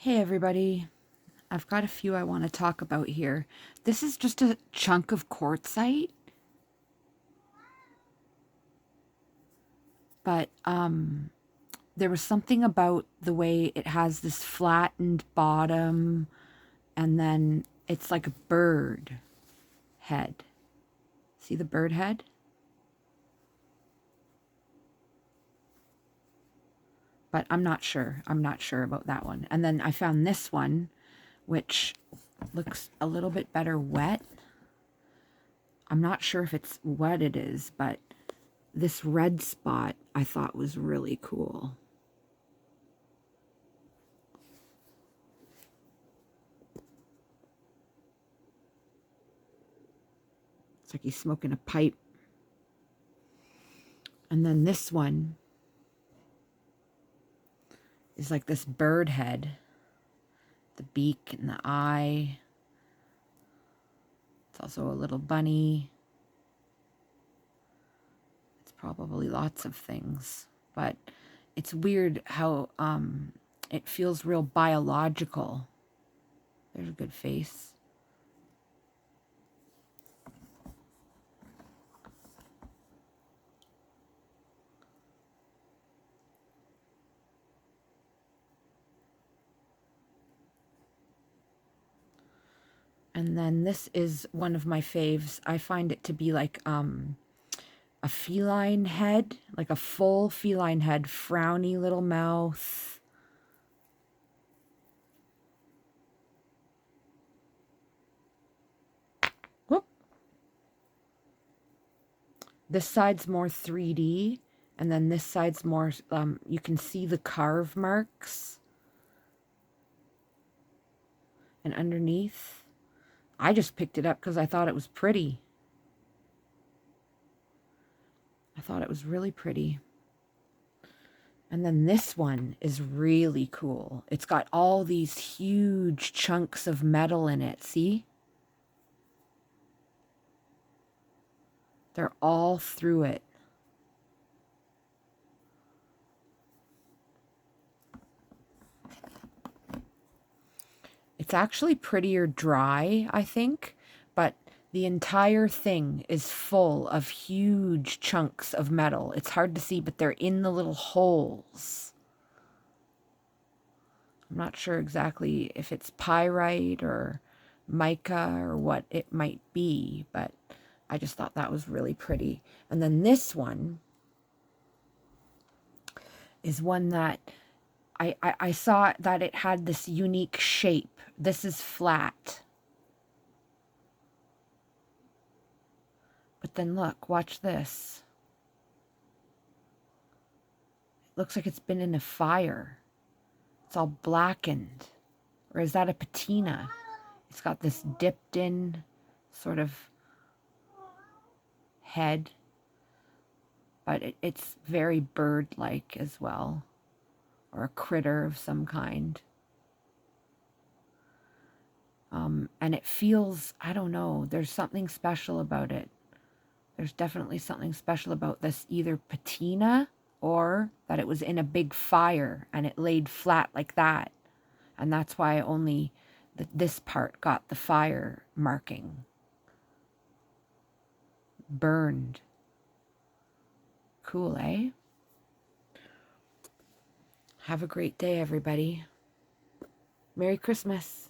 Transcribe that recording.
Hey everybody, I've got a few I want to talk about here. This is just a chunk of quartzite, but there was something about the way it has this flattened bottom and then it's like a bird head. See the bird head? But I'm not sure. I'm not sure about that one. And then I found this one, which looks a little bit better wet. I'm not sure if it's what it is, but this red spot I thought was really cool. It's like he's smoking a pipe. And then this one is like this bird head, the beak and the eye. It's also a little bunny. It's probably lots of things, but it's weird how it feels real biological. There's a good face. And then this is one of my faves. I find it to be like a feline head, like a full feline head, frowny little mouth. Whoop. This side's more 3D, and then this side's more, you can see the carve marks. And underneath, I just picked it up because I thought it was pretty. I thought it was really pretty. And then this one is really cool. It's got all these huge chunks of metal in it. See? They're all through it. It's actually prettier dry, I think, but the entire thing is full of huge chunks of metal. It's hard to see, but they're in the little holes. I'm not sure exactly if it's pyrite or mica or what it might be, but I just thought that was really pretty. And then this one is one that I saw that it had this unique shape. This is flat. But then look, watch this. It looks like it's been in a fire. It's all blackened. Or is that a patina? It's got this dipped in sort of head. But it's very bird-like as well. Or a critter of some kind. And it feels, I don't know, there's something special about it. There's definitely something special about this, either patina or that it was in a big fire and it laid flat like that. And that's why only this part got the fire marking. Burned. Cool, eh? Have a great day, everybody. Merry Christmas.